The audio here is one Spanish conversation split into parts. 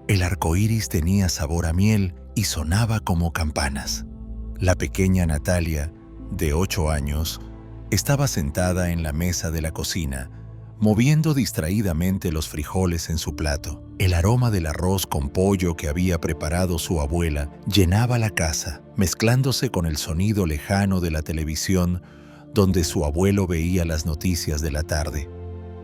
El arco iris tenía sabor a miel y sonaba como campanas. La pequeña Natalia, de 8 años, estaba sentada en la mesa de la cocina, moviendo distraídamente los frijoles en su plato. El aroma del arroz con pollo que había preparado su abuela llenaba la casa, mezclándose con el sonido lejano de la televisión donde su abuelo veía las noticias de la tarde.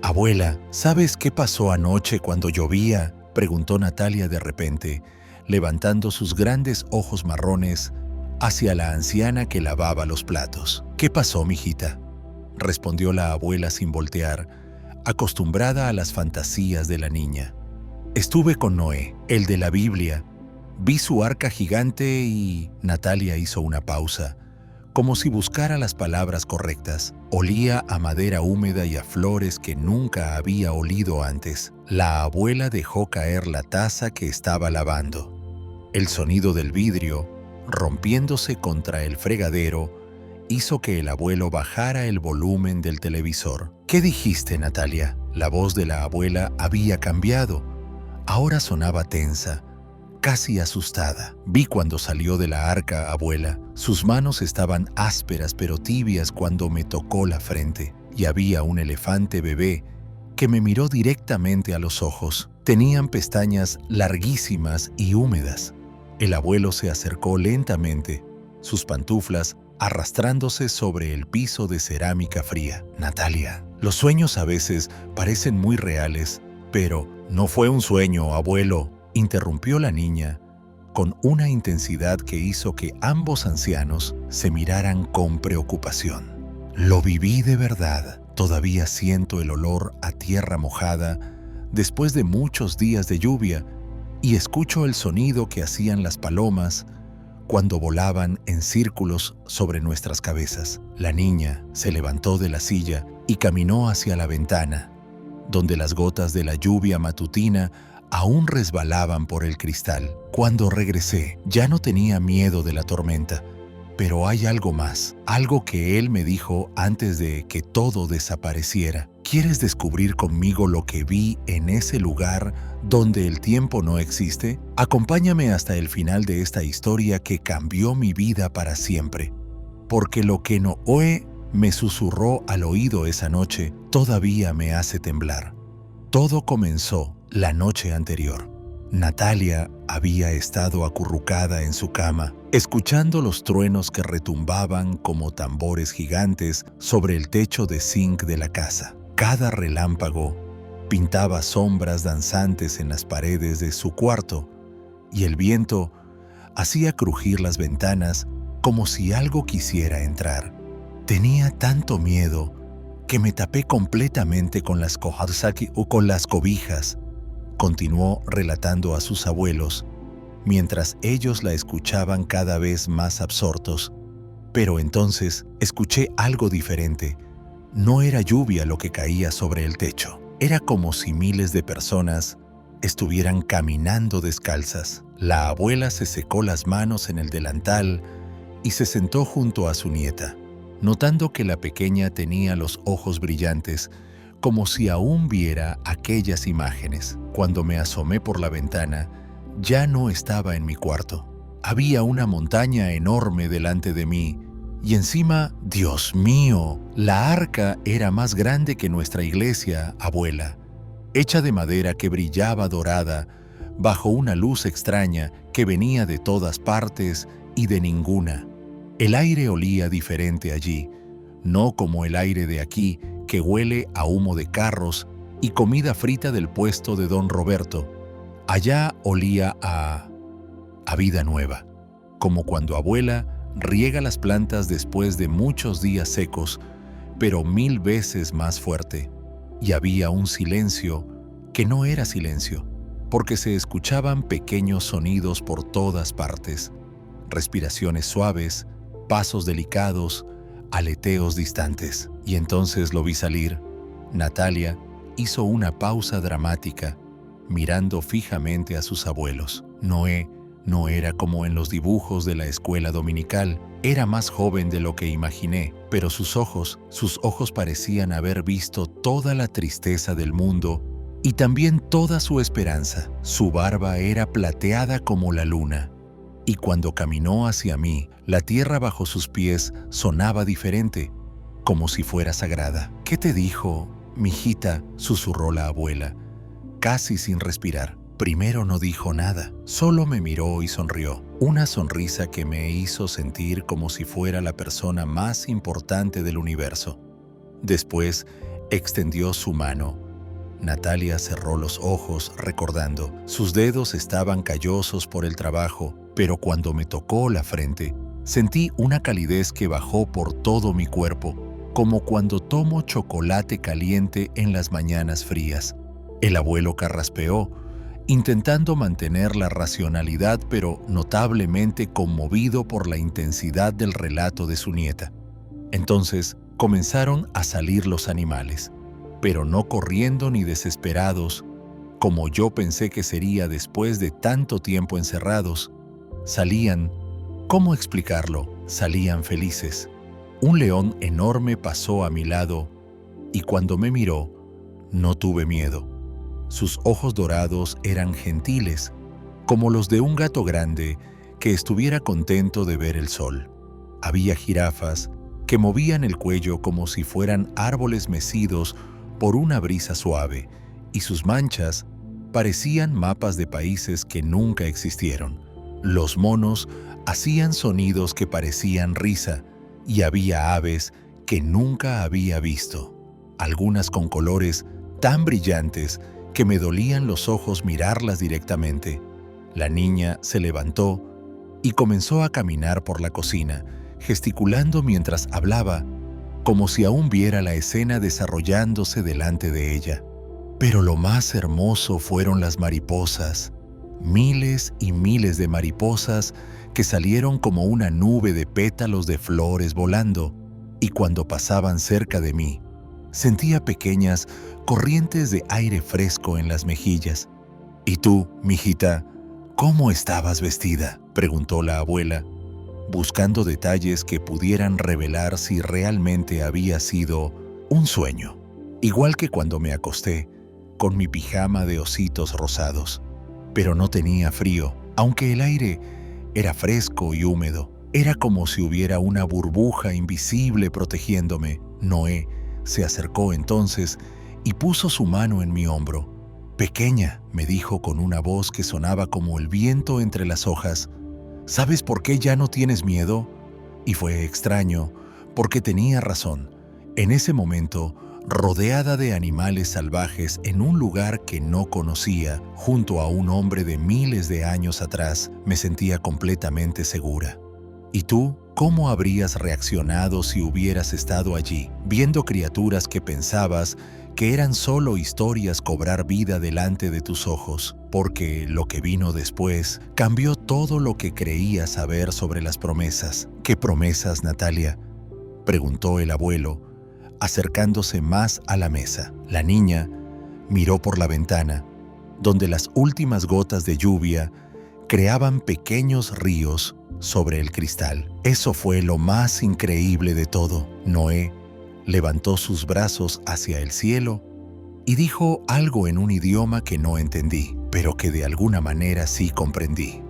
«Abuela, ¿sabes qué pasó anoche cuando llovía?», preguntó Natalia de repente, levantando sus grandes ojos marrones hacia la anciana que lavaba los platos. «¿Qué pasó, mijita?», respondió la abuela sin voltear, acostumbrada a las fantasías de la niña. «Estuve con Noé, el de la Biblia. Vi su arca gigante y...». Natalia hizo una pausa, como si buscara las palabras correctas. Olía a madera húmeda y a flores que nunca había olido antes. La abuela dejó caer la taza que estaba lavando. El sonido del vidrio, rompiéndose contra el fregadero, hizo que el abuelo bajara el volumen del televisor. «¿Qué dijiste, Natalia?». La voz de la abuela había cambiado. Ahora sonaba tensa, casi asustada. «Vi cuando salió de la arca, abuela. Sus manos estaban ásperas pero tibias cuando me tocó la frente. Y había un elefante bebé que me miró directamente a los ojos. Tenían pestañas larguísimas y húmedas». El abuelo se acercó lentamente, sus pantuflas arrastrándose sobre el piso de cerámica fría. «Natalia, los sueños a veces parecen muy reales, pero no fue un sueño, abuelo», interrumpió la niña, con una intensidad que hizo que ambos ancianos se miraran con preocupación. «Lo viví de verdad. Todavía siento el olor a tierra mojada después de muchos días de lluvia y escucho el sonido que hacían las palomas cuando volaban en círculos sobre nuestras cabezas». La niña se levantó de la silla y caminó hacia la ventana, donde las gotas de la lluvia matutina aún resbalaban por el cristal. «Cuando regresé, ya no tenía miedo de la tormenta, pero hay algo más, algo que él me dijo antes de que todo desapareciera. ¿Quieres descubrir conmigo lo que vi en ese lugar donde el tiempo no existe? Acompáñame hasta el final de esta historia que cambió mi vida para siempre. Porque lo que Noé me susurró al oído esa noche todavía me hace temblar. Todo comenzó la noche anterior. Natalia había estado acurrucada en su cama, escuchando los truenos que retumbaban como tambores gigantes sobre el techo de zinc de la casa. Cada relámpago pintaba sombras danzantes en las paredes de su cuarto, y el viento hacía crujir las ventanas como si algo quisiera entrar. Tenía tanto miedo que me tapé completamente con las cobijas, continuó relatando a sus abuelos, mientras ellos la escuchaban cada vez más absortos. Pero entonces escuché algo diferente. No era lluvia lo que caía sobre el techo. Era como si miles de personas estuvieran caminando descalzas. La abuela se secó las manos en el delantal y se sentó junto a su nieta, notando que la pequeña tenía los ojos brillantes, como si aún viera aquellas imágenes. Cuando me asomé por la ventana, ya no estaba en mi cuarto. Había una montaña enorme delante de mí, y encima, Dios mío, la arca era más grande que nuestra iglesia, abuela, hecha de madera que brillaba dorada, bajo una luz extraña que venía de todas partes y de ninguna. El aire olía diferente allí, no como el aire de aquí, que huele a humo de carros y comida frita del puesto de Don Roberto. Allá olía a vida nueva, como cuando abuela riega las plantas después de muchos días secos, pero 1000 veces más fuerte. Y había un silencio que no era silencio, porque se escuchaban pequeños sonidos por todas partes, respiraciones suaves, pasos delicados, aleteos distantes. Y entonces lo vi salir. Natalia hizo una pausa dramática, mirando fijamente a sus abuelos. Noé no era como en los dibujos de la escuela dominical. Era más joven de lo que imaginé, pero sus ojos parecían haber visto toda la tristeza del mundo y también toda su esperanza. Su barba era plateada como la luna, y cuando caminó hacia mí, la tierra bajo sus pies sonaba diferente, como si fuera sagrada. «¿Qué te dijo, mijita?», susurró la abuela, casi sin respirar. Primero no dijo nada, solo me miró y sonrió. Una sonrisa que me hizo sentir como si fuera la persona más importante del universo. Después extendió su mano. Natalia cerró los ojos recordando. Sus dedos estaban callosos por el trabajo, pero cuando me tocó la frente, sentí una calidez que bajó por todo mi cuerpo, como cuando tomo chocolate caliente en las mañanas frías. El abuelo carraspeó, intentando mantener la racionalidad, pero notablemente conmovido por la intensidad del relato de su nieta. Entonces comenzaron a salir los animales, pero no corriendo ni desesperados, como yo pensé que sería después de tanto tiempo encerrados. Salían, ¿cómo explicarlo? Salían felices. Un león enorme pasó a mi lado y cuando me miró, no tuve miedo. Sus ojos dorados eran gentiles, como los de un gato grande que estuviera contento de ver el sol. Había jirafas que movían el cuello como si fueran árboles mecidos por una brisa suave, y sus manchas parecían mapas de países que nunca existieron. Los monos hacían sonidos que parecían risa, y había aves que nunca había visto, algunas con colores tan brillantes que me dolían los ojos mirarlas directamente. La niña se levantó y comenzó a caminar por la cocina, gesticulando mientras hablaba, como si aún viera la escena desarrollándose delante de ella. Pero lo más hermoso fueron las mariposas, miles y miles de mariposas que salieron como una nube de pétalos de flores volando, y cuando pasaban cerca de mí, sentía pequeñas corrientes de aire fresco en las mejillas. «¿Y tú, mijita, cómo estabas vestida?», preguntó la abuela, buscando detalles que pudieran revelar si realmente había sido un sueño. Igual que cuando me acosté, con mi pijama de ositos rosados. Pero no tenía frío, aunque el aire era fresco y húmedo. Era como si hubiera una burbuja invisible protegiéndome. Noé se acercó entonces y puso su mano en mi hombro. «Pequeña», me dijo con una voz que sonaba como el viento entre las hojas, «¿sabes por qué ya no tienes miedo?». Y fue extraño, porque tenía razón. En ese momento, rodeada de animales salvajes en un lugar que no conocía, junto a un hombre de miles de años atrás, me sentía completamente segura. ¿Y tú? ¿Cómo habrías reaccionado si hubieras estado allí, viendo criaturas que pensabas que eran solo historias cobrar vida delante de tus ojos? Porque lo que vino después cambió todo lo que creía saber sobre las promesas. «¿Qué promesas, Natalia?», preguntó el abuelo, acercándose más a la mesa. La niña miró por la ventana, donde las últimas gotas de lluvia creaban pequeños ríos sobre el cristal. Eso fue lo más increíble de todo. Noé levantó sus brazos hacia el cielo y dijo algo en un idioma que no entendí, pero que de alguna manera sí comprendí.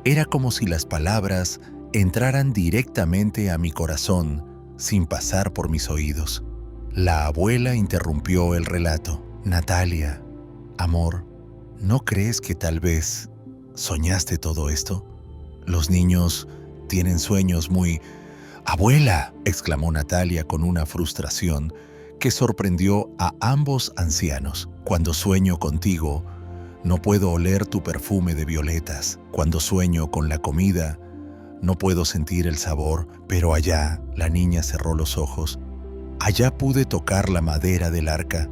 Era como si las palabras entraran directamente a mi corazón sin pasar por mis oídos. La abuela interrumpió el relato. «Natalia, amor, ¿no crees que tal vez soñaste todo esto? Los niños tienen sueños muy...». «Abuela», exclamó Natalia con una frustración que sorprendió a ambos ancianos. «Cuando sueño contigo, no puedo oler tu perfume de violetas. Cuando sueño con la comida, no puedo sentir el sabor. Pero allá», la niña cerró los ojos, «allá pude tocar la madera del arca.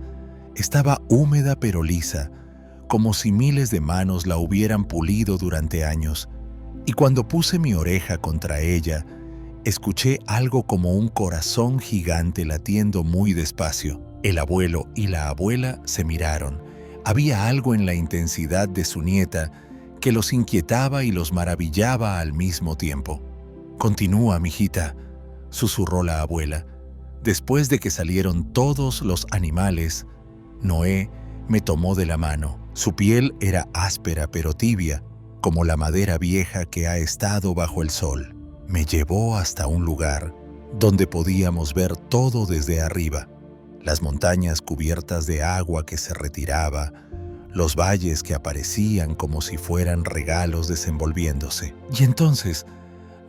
Estaba húmeda pero lisa, como si miles de manos la hubieran pulido durante años. Y cuando puse mi oreja contra ella, escuché algo como un corazón gigante latiendo muy despacio». El abuelo y la abuela se miraron. Había algo en la intensidad de su nieta que los inquietaba y los maravillaba al mismo tiempo. «Continúa, mijita», susurró la abuela. Después de que salieron todos los animales, Noé Me tomó de la mano. Su piel era áspera pero tibia, como la madera vieja que ha estado bajo el sol. Me llevó hasta un lugar donde podíamos ver todo desde arriba. Las montañas cubiertas de agua que se retiraba, los valles que aparecían como si fueran regalos desenvolviéndose. Y entonces,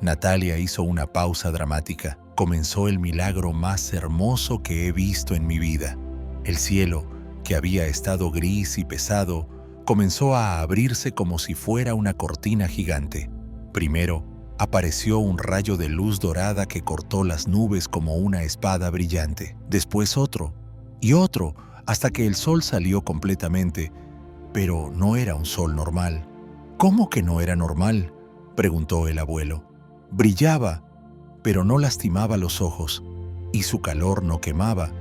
Natalia hizo una pausa dramática. Comenzó el milagro más hermoso que he visto en mi vida. El cielo, que había estado gris y pesado, comenzó a abrirse como si fuera una cortina gigante. Primero, apareció un rayo de luz dorada que cortó las nubes como una espada brillante. Después otro, y otro, hasta que el sol salió completamente. Pero no era un sol normal. ¿Cómo que no era normal?, preguntó el abuelo. Brillaba, pero no lastimaba los ojos, y su calor no quemaba,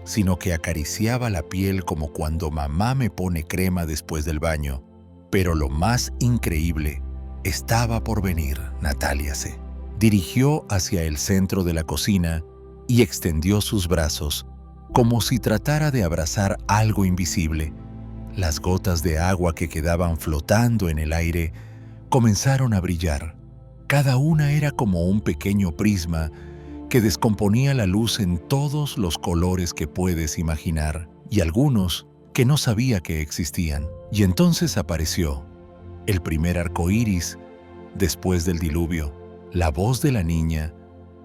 sino que acariciaba la piel como cuando mamá me pone crema después del baño. Pero lo más increíble estaba por venir. Natalia se dirigió hacia el centro de la cocina y extendió sus brazos, como si tratara de abrazar algo invisible. Las gotas de agua que quedaban flotando en el aire comenzaron a brillar. Cada una era como un pequeño prisma que descomponía la luz en todos los colores que puedes imaginar, y algunos que no sabía que existían. Y entonces apareció el primer arco iris después del diluvio. La voz de la niña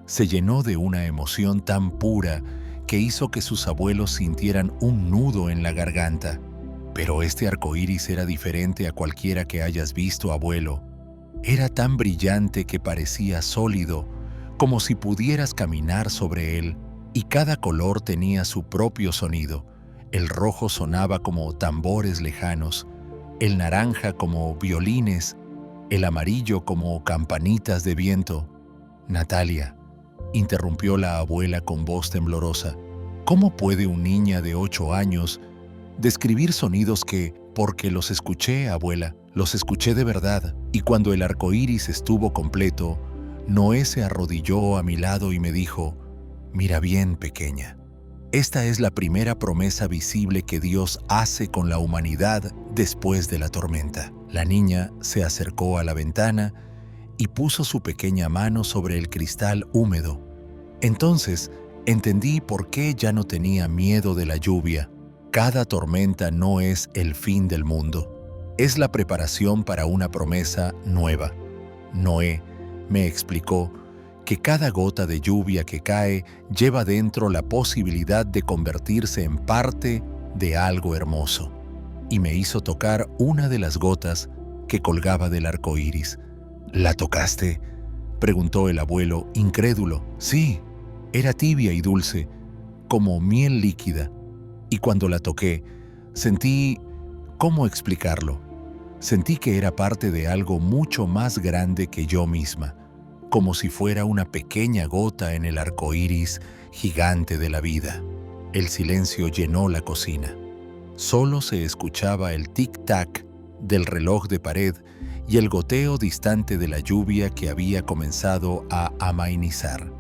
se llenó de una emoción tan pura que hizo que sus abuelos sintieran un nudo en la garganta. Pero este arco iris era diferente a cualquiera que hayas visto, abuelo. Era tan brillante que parecía sólido, como si pudieras caminar sobre él, y cada color tenía su propio sonido. El rojo sonaba como tambores lejanos, el naranja como violines, el amarillo como campanitas de viento. Natalia, interrumpió la abuela con voz temblorosa, ¿cómo puede una niña de 8 años describir sonidos que, porque los escuché, abuela, los escuché de verdad? Y cuando el arco iris estuvo completo, Noé se arrodilló a mi lado y me dijo, mira bien, pequeña. Esta es la primera promesa visible que Dios hace con la humanidad después de la tormenta. La niña se acercó a la ventana y puso su pequeña mano sobre el cristal húmedo. Entonces entendí por qué ya no tenía miedo de la lluvia. Cada tormenta no es el fin del mundo. Es la preparación para una promesa nueva. Noé me explicó que cada gota de lluvia que cae lleva dentro la posibilidad de convertirse en parte de algo hermoso. Y me hizo tocar una de las gotas que colgaba del arco iris. ¿La tocaste?, preguntó el abuelo, incrédulo. Sí, era tibia y dulce, como miel líquida. Y cuando la toqué, sentí... ¿cómo explicarlo? Sentí que era parte de algo mucho más grande que yo misma, como si fuera una pequeña gota en el arco iris gigante de la vida. El silencio llenó la cocina. Solo se escuchaba el tic-tac del reloj de pared y el goteo distante de la lluvia que había comenzado a amainizar.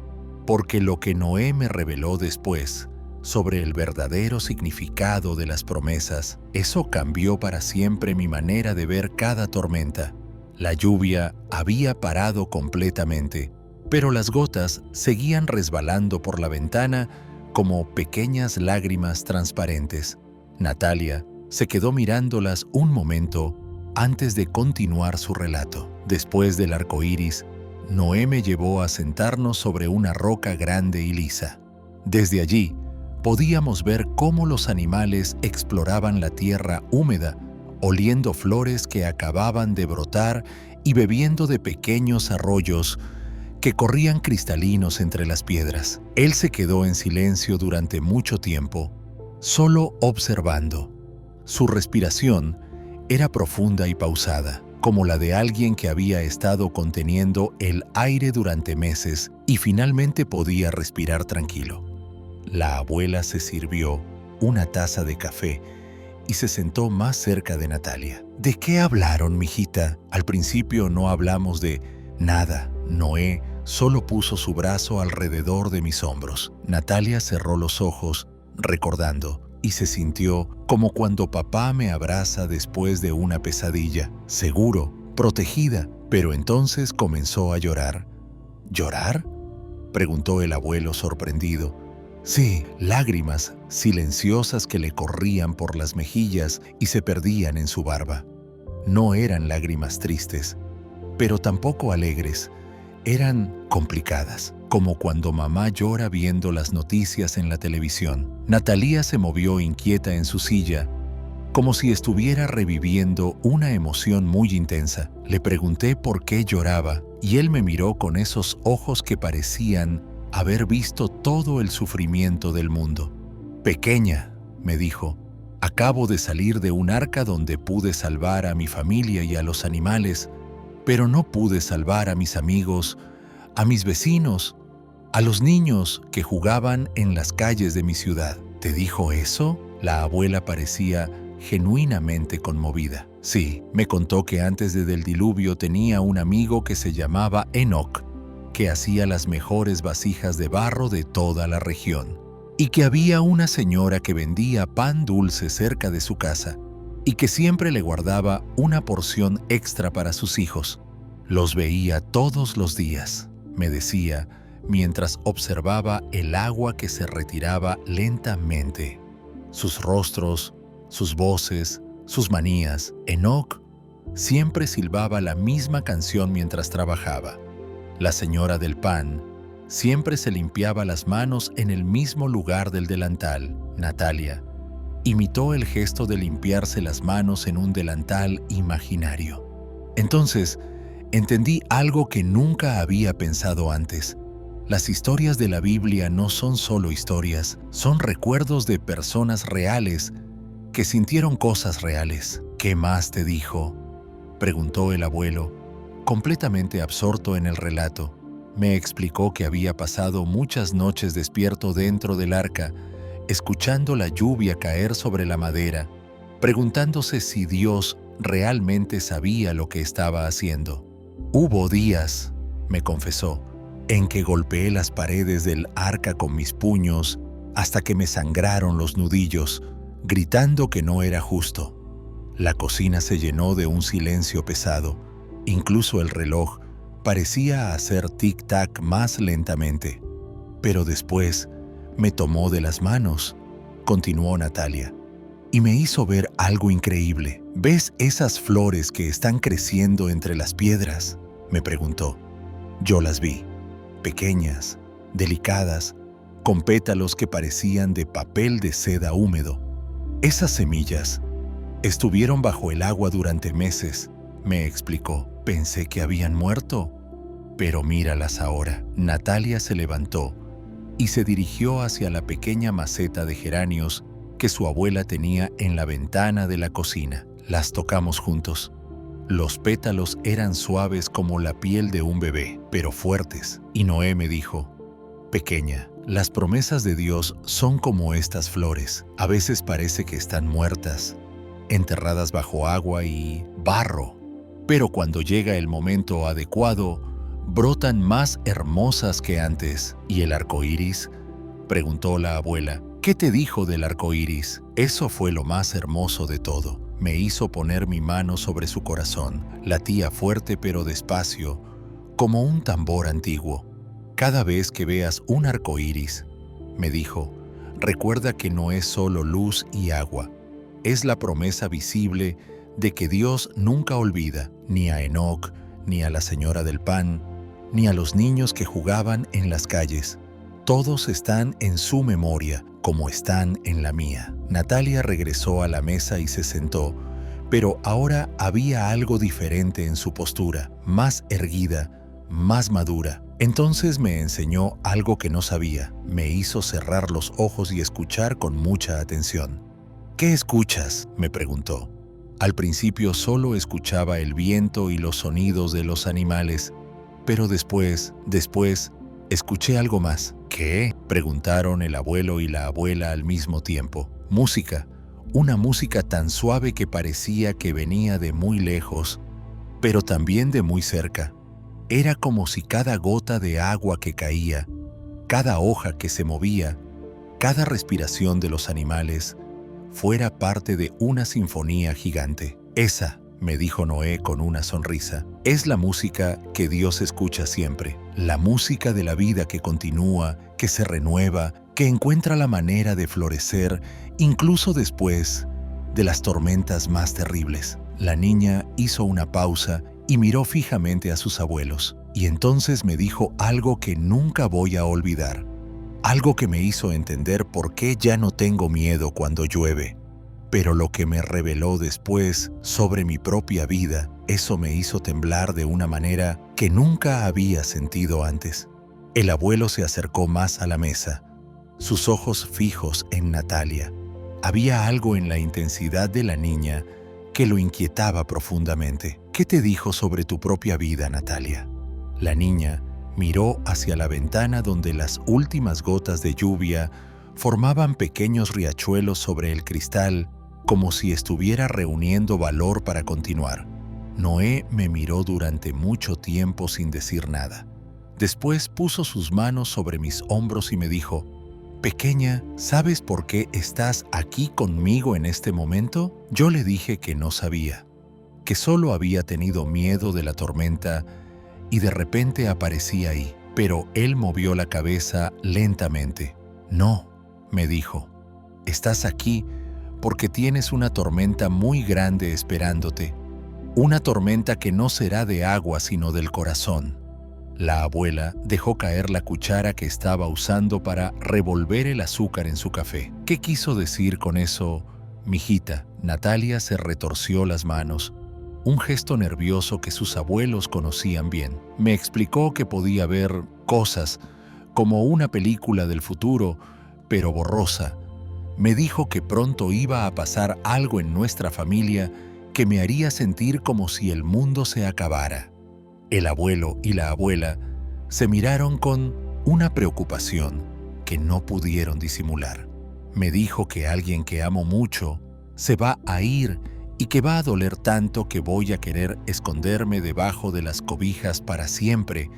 Porque lo que Noé me reveló después sobre el verdadero significado de las promesas, eso cambió para siempre mi manera de ver cada tormenta. La lluvia había parado completamente, pero las gotas seguían resbalando por la ventana como pequeñas lágrimas transparentes. Natalia se quedó mirándolas un momento antes de continuar su relato. Después del arco iris, Noé me llevó a sentarnos sobre una roca grande y lisa. Desde allí, podíamos ver cómo los animales exploraban la tierra húmeda, oliendo flores que acababan de brotar y bebiendo de pequeños arroyos que corrían cristalinos entre las piedras. Él se quedó en silencio durante mucho tiempo, solo observando. Su respiración era profunda y pausada, como la de alguien que había estado conteniendo el aire durante meses y finalmente podía respirar tranquilo. La abuela se sirvió una taza de café y se sentó más cerca de Natalia. ¿De qué hablaron, mijita? Al principio no hablamos de nada. Noé solo puso su brazo alrededor de mis hombros. Natalia cerró los ojos, recordando, y se sintió como cuando papá me abraza después de una pesadilla, seguro, protegida, pero entonces comenzó a llorar. ¿Llorar?, preguntó el abuelo sorprendido. Sí, lágrimas silenciosas que le corrían por las mejillas y se perdían en su barba. No eran lágrimas tristes, pero tampoco alegres. Eran complicadas, como cuando mamá llora viendo las noticias en la televisión. Natalia se movió inquieta en su silla, como si estuviera reviviendo una emoción muy intensa. Le pregunté por qué lloraba y él me miró con esos ojos que parecían haber visto todo el sufrimiento del mundo. Pequeña, me dijo, acabo de salir de un arca donde pude salvar a mi familia y a los animales, pero no pude salvar a mis amigos, a mis vecinos, a los niños que jugaban en las calles de mi ciudad. ¿Te dijo eso? La abuela parecía genuinamente conmovida. Sí, me contó que antes del diluvio tenía un amigo que se llamaba Enoch, que hacía las mejores vasijas de barro de toda la región, y que había una señora que vendía pan dulce cerca de su casa, y que siempre le guardaba una porción extra para sus hijos. Los veía todos los días, me decía, mientras observaba el agua que se retiraba lentamente. Sus rostros, sus voces, sus manías. Enoch siempre silbaba la misma canción mientras trabajaba. La señora del pan siempre se limpiaba las manos en el mismo lugar del delantal. Natalia imitó el gesto de limpiarse las manos en un delantal imaginario. Entonces, entendí algo que nunca había pensado antes. Las historias de la Biblia no son solo historias, son recuerdos de personas reales que sintieron cosas reales. ¿Qué más te dijo?, preguntó el abuelo, completamente absorto en el relato. Me explicó que había pasado muchas noches despierto dentro del arca, escuchando la lluvia caer sobre la madera, preguntándose si Dios realmente sabía lo que estaba haciendo. Hubo días, me confesó, en que golpeé las paredes del arca con mis puños hasta que me sangraron los nudillos, gritando que no era justo. La cocina se llenó de un silencio pesado. Incluso el reloj parecía hacer tic-tac más lentamente. Pero después me tomó de las manos, continuó Natalia, y me hizo ver algo increíble. ¿Ves esas flores que están creciendo entre las piedras?, me preguntó. Yo las vi, pequeñas, delicadas, con pétalos que parecían de papel de seda húmedo. Esas semillas estuvieron bajo el agua durante meses, me explicó. Pensé que habían muerto, pero míralas ahora. Natalia se levantó y se dirigió hacia la pequeña maceta de geranios que su abuela tenía en la ventana de la cocina. Las tocamos juntos. Los pétalos eran suaves como la piel de un bebé, pero fuertes. Y Noé me dijo, pequeña, las promesas de Dios son como estas flores. A veces parece que están muertas, enterradas bajo agua y barro. Pero cuando llega el momento adecuado, brotan más hermosas que antes. ¿Y el arco iris?, preguntó la abuela. ¿Qué te dijo del arco iris? Eso fue lo más hermoso de todo. Me hizo poner mi mano sobre su corazón. Latía fuerte pero despacio, como un tambor antiguo. Cada vez que veas un arco iris, me dijo, recuerda que no es solo luz y agua. Es la promesa visible de que Dios nunca olvida ni a Enoch, ni a la señora del pan, ni a los niños que jugaban en las calles. Todos están en su memoria, como están en la mía. Natalia regresó a la mesa y se sentó, pero ahora había algo diferente en su postura, más erguida, más madura. Entonces me enseñó algo que no sabía. Me hizo cerrar los ojos y escuchar con mucha atención. ¿Qué escuchas?, me preguntó. Al principio solo escuchaba el viento y los sonidos de los animales, pero después, escuché algo más. ¿Qué?, preguntaron el abuelo y la abuela al mismo tiempo. Música, una música tan suave que parecía que venía de muy lejos, pero también de muy cerca. Era como si cada gota de agua que caía, cada hoja que se movía, cada respiración de los animales, fuera parte de una sinfonía gigante. Esa, me dijo Noé con una sonrisa, es la música que Dios escucha siempre. La música de la vida que continúa, que se renueva, que encuentra la manera de florecer incluso después de las tormentas más terribles. La niña hizo una pausa y miró fijamente a sus abuelos. Y entonces me dijo algo que nunca voy a olvidar. Algo que me hizo entender por qué ya no tengo miedo cuando llueve. Pero lo que me reveló después sobre mi propia vida, eso me hizo temblar de una manera que nunca había sentido antes. El abuelo se acercó más a la mesa, sus ojos fijos en Natalia. Había algo en la intensidad de la niña que lo inquietaba profundamente. ¿Qué te dijo sobre tu propia vida, Natalia? La niña miró hacia la ventana donde las últimas gotas de lluvia formaban pequeños riachuelos sobre el cristal, como si estuviera reuniendo valor para continuar. Noé me miró durante mucho tiempo sin decir nada. Después puso sus manos sobre mis hombros y me dijo: «Pequeña, ¿sabes por qué estás aquí conmigo en este momento?». Yo le dije que no sabía, que solo había tenido miedo de la tormenta y de repente aparecí ahí. Pero él movió la cabeza lentamente. «No», me dijo, «estás aquí porque tienes una tormenta muy grande esperándote, una tormenta que no será de agua sino del corazón». La abuela dejó caer la cuchara que estaba usando para revolver el azúcar en su café. «¿Qué quiso decir con eso, mijita?». Natalia se retorció las manos, un gesto nervioso que sus abuelos conocían bien. Me explicó que podía ver cosas como una película del futuro, pero borrosa. Me dijo que pronto iba a pasar algo en nuestra familia que me haría sentir como si el mundo se acabara. El abuelo y la abuela se miraron con una preocupación que no pudieron disimular. Me dijo que alguien que amo mucho se va a ir y que va a doler tanto que voy a querer esconderme debajo de las cobijas para siempre,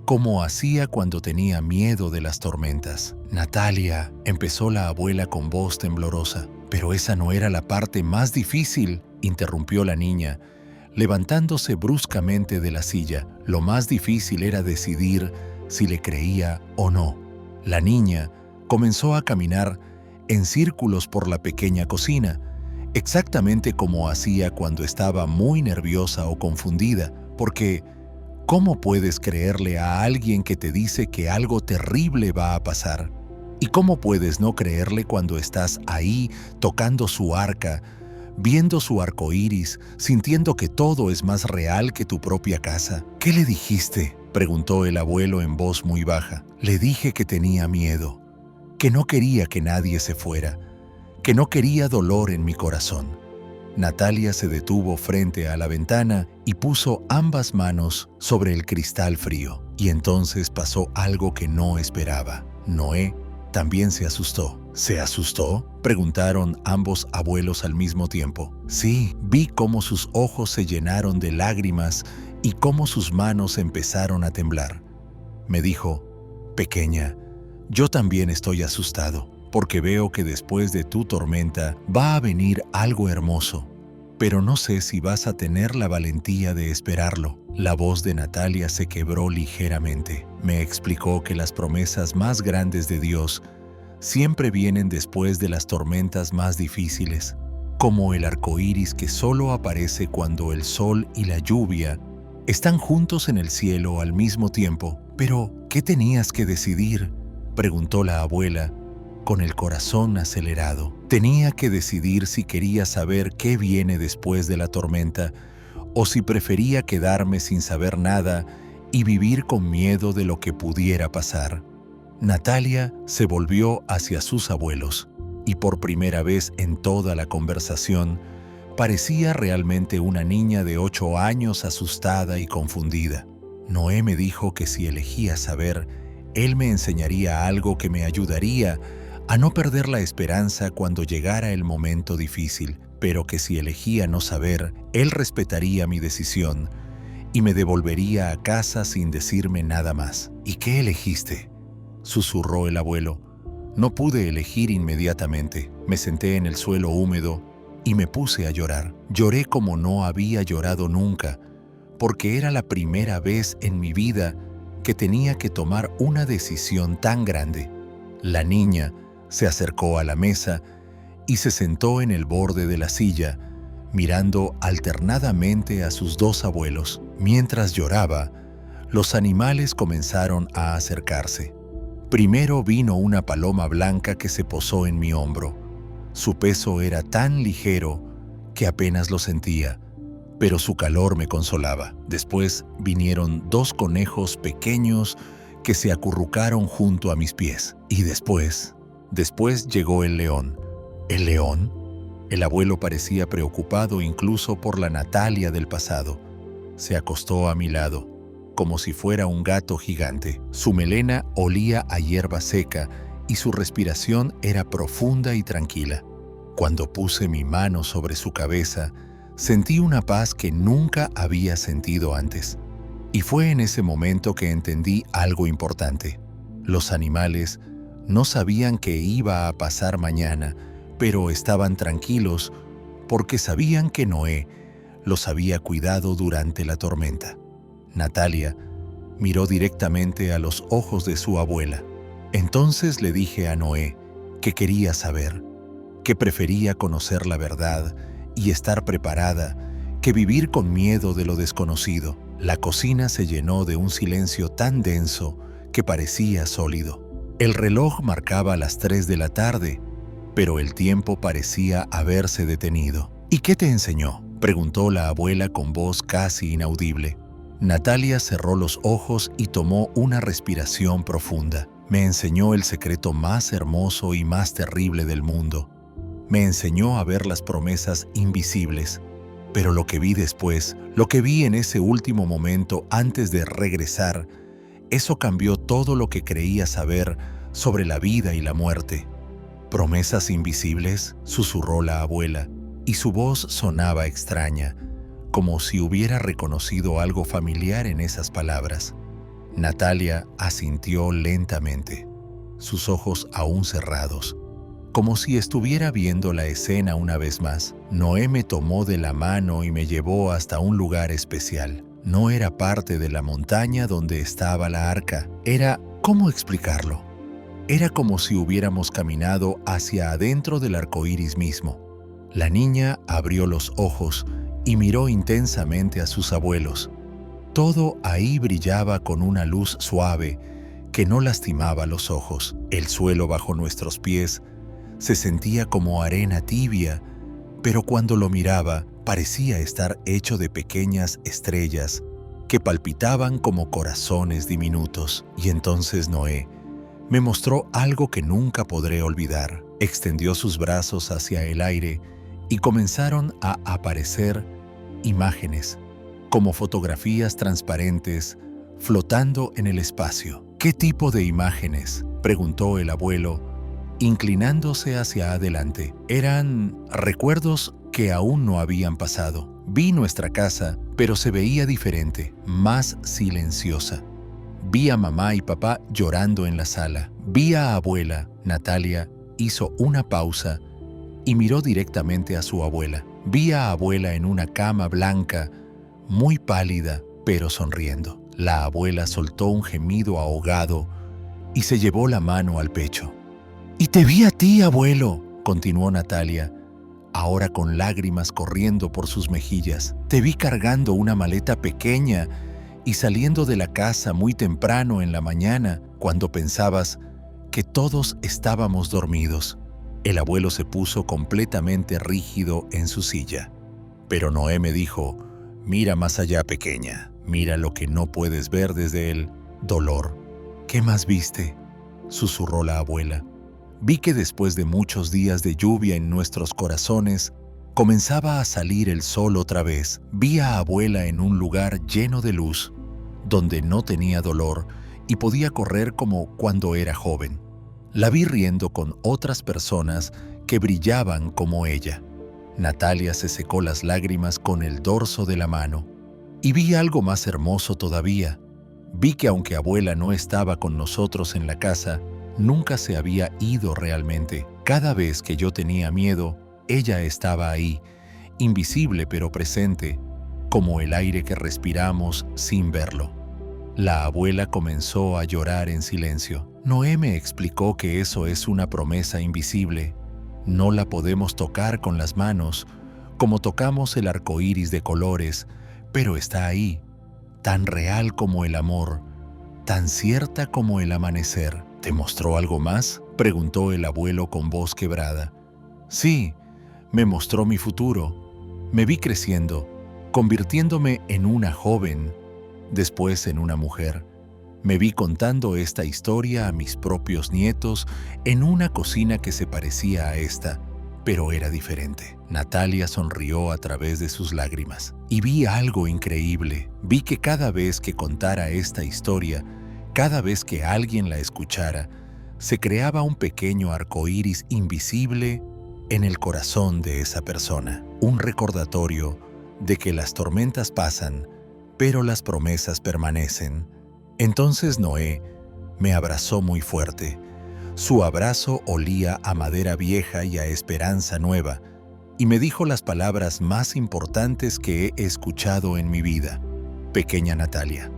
como hacía cuando tenía miedo de las tormentas. «Natalia», empezó la abuela con voz temblorosa. «Pero esa no era la parte más difícil», interrumpió la niña, levantándose bruscamente de la silla. «Lo más difícil era decidir si le creía o no». La niña comenzó a caminar en círculos por la pequeña cocina, exactamente como hacía cuando estaba muy nerviosa o confundida, porque ¿cómo puedes creerle a alguien que te dice que algo terrible va a pasar? ¿Y cómo puedes no creerle cuando estás ahí tocando su arca, viendo su arco iris, sintiendo que todo es más real que tu propia casa? «¿Qué le dijiste?», preguntó el abuelo en voz muy baja. «Le dije que tenía miedo, que no quería que nadie se fuera, que no quería dolor en mi corazón». Natalia se detuvo frente a la ventana y puso ambas manos sobre el cristal frío. Y entonces pasó algo que no esperaba. Noé también se asustó. «¿Se asustó?», preguntaron ambos abuelos al mismo tiempo. «Sí, vi cómo sus ojos se llenaron de lágrimas y cómo sus manos empezaron a temblar». Me dijo: «Pequeña, yo también estoy asustado, porque veo que después de tu tormenta va a venir algo hermoso, pero no sé si vas a tener la valentía de esperarlo». La voz de Natalia se quebró ligeramente. Me explicó que las promesas más grandes de Dios siempre vienen después de las tormentas más difíciles, como el arco iris que solo aparece cuando el sol y la lluvia están juntos en el cielo al mismo tiempo. «¿Pero qué tenías que decidir?», preguntó la abuela, con el corazón acelerado. «Tenía que decidir si quería saber qué viene después de la tormenta o si prefería quedarme sin saber nada y vivir con miedo de lo que pudiera pasar». Natalia se volvió hacia sus abuelos y por primera vez en toda la conversación parecía realmente una niña de 8 años asustada y confundida. Noé me dijo que si elegía saber, él me enseñaría algo que me ayudaría a no perder la esperanza cuando llegara el momento difícil, pero que si elegía no saber, él respetaría mi decisión y me devolvería a casa sin decirme nada más. «¿Y qué elegiste?», susurró el abuelo. No pude elegir inmediatamente. Me senté en el suelo húmedo y me puse a llorar. Lloré como no había llorado nunca, porque era la primera vez en mi vida que tenía que tomar una decisión tan grande. La niña se acercó a la mesa y se sentó en el borde de la silla, mirando alternadamente a sus dos abuelos. Mientras lloraba, los animales comenzaron a acercarse. Primero vino una paloma blanca que se posó en mi hombro. Su peso era tan ligero que apenas lo sentía, pero su calor me consolaba. Después vinieron dos conejos pequeños que se acurrucaron junto a mis pies. Y después llegó el león. ¿El león? El abuelo parecía preocupado incluso por la Natalia del pasado. Se acostó a mi lado, como si fuera un gato gigante. Su melena olía a hierba seca y su respiración era profunda y tranquila. Cuando puse mi mano sobre su cabeza, sentí una paz que nunca había sentido antes. Y fue en ese momento que entendí algo importante. Los animales no sabían qué iba a pasar mañana, pero estaban tranquilos porque sabían que Noé los había cuidado durante la tormenta. Natalia miró directamente a los ojos de su abuela. Entonces le dije a Noé que quería saber, que prefería conocer la verdad y estar preparada que vivir con miedo de lo desconocido. La cocina se llenó de un silencio tan denso que parecía sólido. El reloj marcaba las 3 de la tarde, pero el tiempo parecía haberse detenido. ¿Y qué te enseñó?, preguntó la abuela con voz casi inaudible. Natalia cerró los ojos y tomó una respiración profunda. Me enseñó el secreto más hermoso y más terrible del mundo. Me enseñó a ver las promesas invisibles. Pero lo que vi después, lo que vi en ese último momento antes de regresar, eso cambió todo lo que creía saber sobre la vida y la muerte. «¿Promesas invisibles?», susurró la abuela, y su voz sonaba extraña, como si hubiera reconocido algo familiar en esas palabras. Natalia asintió lentamente, sus ojos aún cerrados, como si estuviera viendo la escena una vez más. Noé me tomó de la mano y me llevó hasta un lugar especial. No era parte de la montaña donde estaba la arca. Era, ¿cómo explicarlo? Era como si hubiéramos caminado hacia adentro del arco iris mismo. La niña abrió los ojos y miró intensamente a sus abuelos. Todo ahí brillaba con una luz suave que no lastimaba los ojos. El suelo bajo nuestros pies se sentía como arena tibia, pero cuando lo miraba parecía estar hecho de pequeñas estrellas que palpitaban como corazones diminutos. Y entonces Noé me mostró algo que nunca podré olvidar. Extendió sus brazos hacia el aire y comenzaron a aparecer imágenes, como fotografías transparentes flotando en el espacio. ¿Qué tipo de imágenes?, preguntó el abuelo, inclinándose hacia adelante. Eran recuerdos que aún no habían pasado. Vi nuestra casa, pero se veía diferente, más silenciosa. Vi a mamá y papá llorando en la sala. Vi a abuela. Natalia hizo una pausa y miró directamente a su abuela. Vi a abuela en una cama blanca, muy pálida, pero sonriendo. La abuela soltó un gemido ahogado y se llevó la mano al pecho. «Y te vi a ti, abuelo», continuó Natalia, ahora con lágrimas corriendo por sus mejillas. «Te vi cargando una maleta pequeña y saliendo de la casa muy temprano en la mañana, cuando pensabas que todos estábamos dormidos». El abuelo se puso completamente rígido en su silla. Pero Noé me dijo: «Mira más allá, pequeña. Mira lo que no puedes ver desde el dolor». «¿Qué más viste?», susurró la abuela. Vi que después de muchos días de lluvia en nuestros corazones, comenzaba a salir el sol otra vez. Vi a abuela en un lugar lleno de luz, donde no tenía dolor y podía correr como cuando era joven. La vi riendo con otras personas que brillaban como ella. Natalia se secó las lágrimas con el dorso de la mano. Y vi algo más hermoso todavía. Vi que aunque abuela no estaba con nosotros en la casa, nunca se había ido realmente. Cada vez que yo tenía miedo, ella estaba ahí, invisible pero presente, como el aire que respiramos sin verlo. La abuela comenzó a llorar en silencio. Noé me explicó que eso es una promesa invisible. No la podemos tocar con las manos, como tocamos el arco iris de colores, pero está ahí, tan real como el amor, tan cierta como el amanecer. ¿Te mostró algo más?, preguntó el abuelo con voz quebrada. Sí, me mostró mi futuro. Me vi creciendo, convirtiéndome en una joven, después en una mujer. Me vi contando esta historia a mis propios nietos en una cocina que se parecía a esta, pero era diferente. Natalia sonrió a través de sus lágrimas. Y vi algo increíble. Vi que cada vez que contara esta historia, cada vez que alguien la escuchara, se creaba un pequeño arcoíris invisible en el corazón de esa persona. Un recordatorio de que las tormentas pasan, pero las promesas permanecen. Entonces Noé me abrazó muy fuerte. Su abrazo olía a madera vieja y a esperanza nueva, y me dijo las palabras más importantes que he escuchado en mi vida. Pequeña Natalia,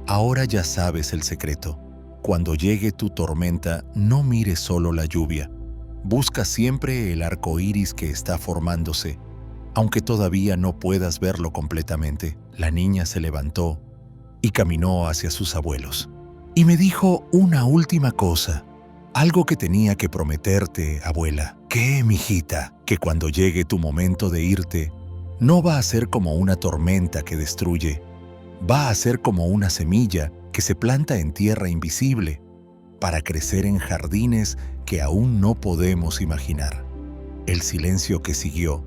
ahora ya sabes el secreto. Cuando llegue tu tormenta, no mires solo la lluvia. Busca siempre el arco iris que está formándose, aunque todavía no puedas verlo completamente. La niña se levantó y caminó hacia sus abuelos. Y me dijo una última cosa, algo que tenía que prometerte, abuela. ¿Qué, mijita? Que cuando llegue tu momento de irte, no va a ser como una tormenta que destruye. Va a ser como una semilla que se planta en tierra invisible para crecer en jardines que aún no podemos imaginar. El silencio que siguió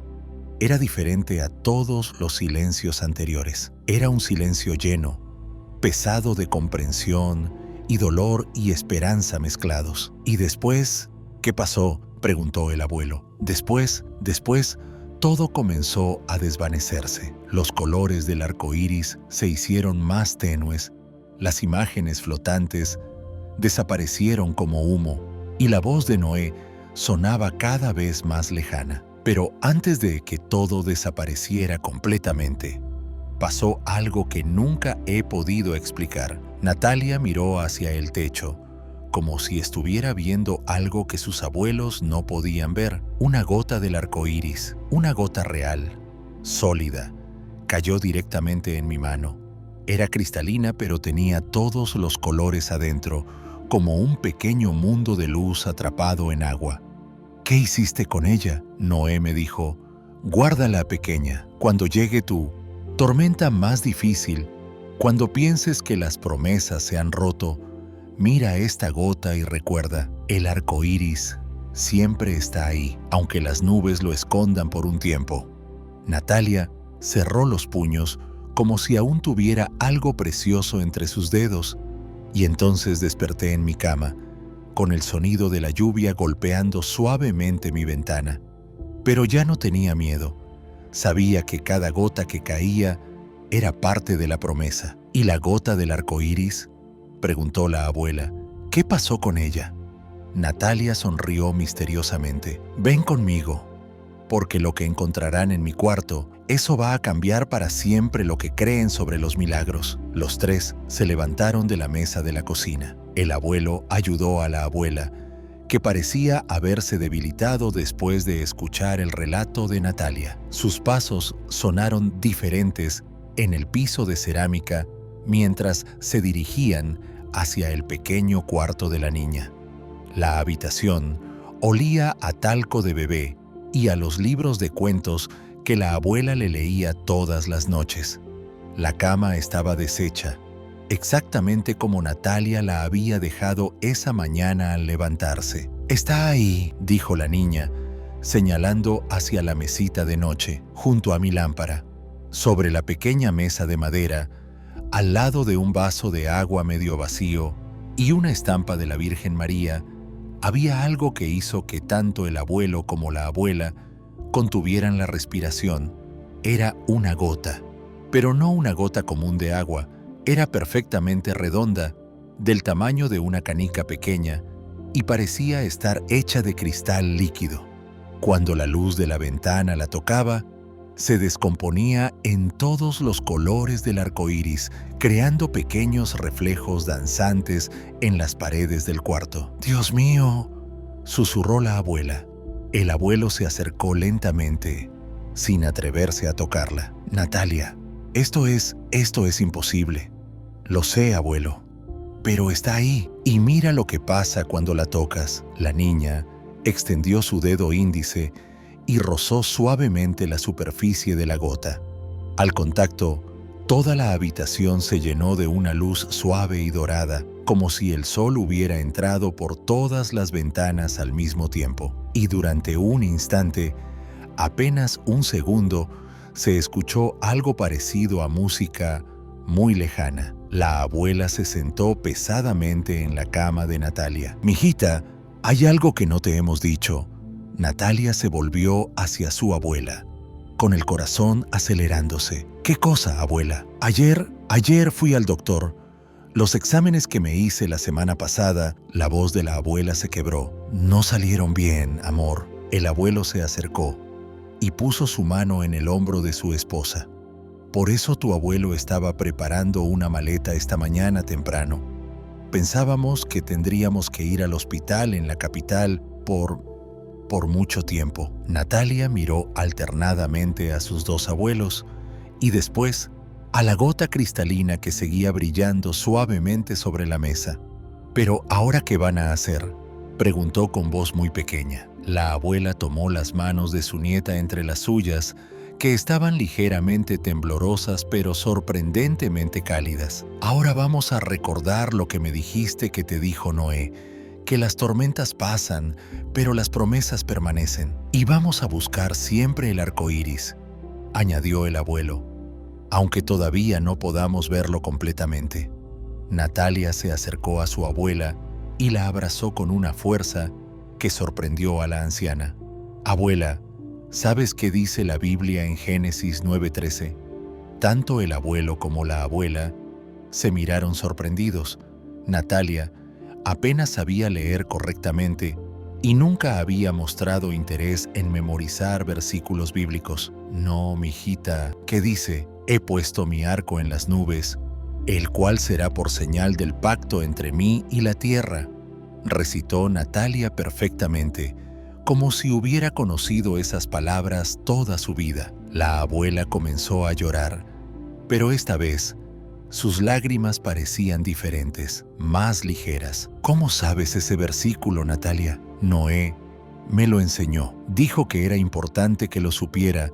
era diferente a todos los silencios anteriores. Era un silencio lleno, pesado de comprensión y dolor y esperanza mezclados. ¿Y después qué pasó?, preguntó el abuelo. Después, todo comenzó a desvanecerse. Los colores del arco iris se hicieron más tenues, las imágenes flotantes desaparecieron como humo, y la voz de Noé sonaba cada vez más lejana. Pero antes de que todo desapareciera completamente, pasó algo que nunca he podido explicar. Natalia miró hacia el techo, como si estuviera viendo algo que sus abuelos no podían ver. Una gota del arco iris, una gota real, sólida, cayó directamente en mi mano. Era cristalina, pero tenía todos los colores adentro, como un pequeño mundo de luz atrapado en agua. ¿Qué hiciste con ella?, Noé me dijo. Guárdala, pequeña. Cuando llegue tu tormenta más difícil, cuando pienses que las promesas se han roto, mira esta gota y recuerda, el arco iris siempre está ahí, aunque las nubes lo escondan por un tiempo. Natalia cerró los puños como si aún tuviera algo precioso entre sus dedos, y entonces desperté en mi cama, con el sonido de la lluvia golpeando suavemente mi ventana. Pero ya no tenía miedo. Sabía que cada gota que caía era parte de la promesa. ¿Y la gota del arco iris?, preguntó la abuela. ¿Qué pasó con ella? Natalia sonrió misteriosamente. Ven conmigo, porque lo que encontrarán en mi cuarto, eso va a cambiar para siempre lo que creen sobre los milagros. Los tres se levantaron de la mesa de la cocina. El abuelo ayudó a la abuela, que parecía haberse debilitado después de escuchar el relato de Natalia. Sus pasos sonaron diferentes en el piso de cerámica mientras se dirigían hacia el pequeño cuarto de la niña. La habitación olía a talco de bebé y a los libros de cuentos que la abuela le leía todas las noches. La cama estaba deshecha, exactamente como Natalia la había dejado esa mañana al levantarse. «Está ahí», dijo la niña, señalando hacia la mesita de noche, junto a mi lámpara. Sobre la pequeña mesa de madera, al lado de un vaso de agua medio vacío y una estampa de la Virgen María, había algo que hizo que tanto el abuelo como la abuela contuvieran la respiración. Era una gota, pero no una gota común de agua. Era perfectamente redonda, del tamaño de una canica pequeña, y parecía estar hecha de cristal líquido. Cuando la luz de la ventana la tocaba, se descomponía en todos los colores del arco iris, creando pequeños reflejos danzantes en las paredes del cuarto. «¡Dios mío!», susurró la abuela. El abuelo se acercó lentamente, sin atreverse a tocarla. «Natalia, esto es imposible». «Lo sé, abuelo, pero está ahí, y mira lo que pasa cuando la tocas». La niña extendió su dedo índice y rozó suavemente la superficie de la gota. Al contacto, toda la habitación se llenó de una luz suave y dorada, como si el sol hubiera entrado por todas las ventanas al mismo tiempo. Y durante un instante, apenas un segundo, se escuchó algo parecido a música muy lejana. La abuela se sentó pesadamente en la cama de Natalia. «Mijita, hay algo que no te hemos dicho». Natalia se volvió hacia su abuela, con el corazón acelerándose. «¿Qué cosa, abuela?» Ayer fui al doctor. Los exámenes que me hice la semana pasada». La voz de la abuela se quebró. «No salieron bien, amor». El abuelo se acercó y puso su mano en el hombro de su esposa. «Por eso tu abuelo estaba preparando una maleta esta mañana temprano. Pensábamos que tendríamos que ir al hospital en la capital por mucho tiempo». Natalia miró alternadamente a sus dos abuelos y después a la gota cristalina que seguía brillando suavemente sobre la mesa. «¿Pero ahora qué van a hacer?», preguntó con voz muy pequeña. La abuela tomó las manos de su nieta entre las suyas, que estaban ligeramente temblorosas pero sorprendentemente cálidas. «Ahora vamos a recordar lo que me dijiste que te dijo Noé, que las tormentas pasan, pero las promesas permanecen. Y vamos a buscar siempre el arco iris», añadió el abuelo, «aunque todavía no podamos verlo completamente». Natalia se acercó a su abuela y la abrazó con una fuerza que sorprendió a la anciana. «Abuela, ¿sabes qué dice la Biblia en Génesis 9:13? Tanto el abuelo como la abuela se miraron sorprendidos. Natalia apenas sabía leer correctamente y nunca había mostrado interés en memorizar versículos bíblicos. «No, mijita, ¿qué dice? He puesto mi arco en las nubes, el cual será por señal del pacto entre mí y la tierra», recitó Natalia perfectamente, como si hubiera conocido esas palabras toda su vida. La abuela comenzó a llorar, pero esta vez sus lágrimas parecían diferentes, más ligeras. «¿Cómo sabes ese versículo, Natalia?» «Noé me lo enseñó. Dijo que era importante que lo supiera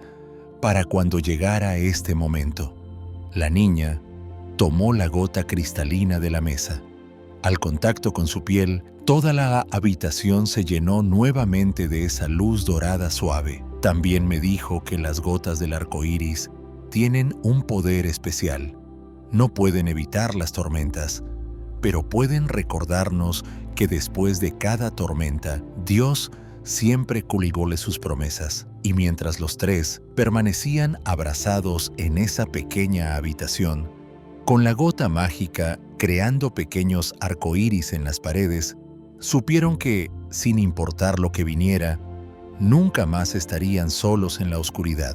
para cuando llegara este momento». La niña tomó la gota cristalina de la mesa. Al contacto con su piel, toda la habitación se llenó nuevamente de esa luz dorada suave. «También me dijo que las gotas del arco iris tienen un poder especial. No pueden evitar las tormentas, pero pueden recordarnos que después de cada tormenta, Dios siempre cumple sus promesas». Y mientras los tres permanecían abrazados en esa pequeña habitación, con la gota mágica creando pequeños arcoíris en las paredes, supieron que, sin importar lo que viniera, nunca más estarían solos en la oscuridad,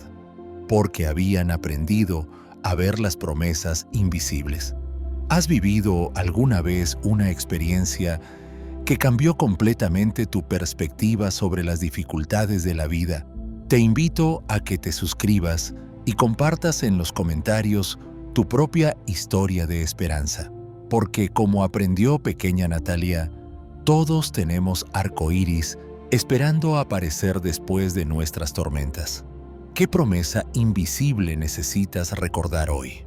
porque habían aprendido a ver las promesas invisibles. ¿Has vivido alguna vez una experiencia que cambió completamente tu perspectiva sobre las dificultades de la vida? Te invito a que te suscribas y compartas en los comentarios tu propia historia de esperanza, porque como aprendió pequeña Natalia, todos tenemos arcoíris esperando aparecer después de nuestras tormentas. ¿Qué promesa invisible necesitas recordar hoy?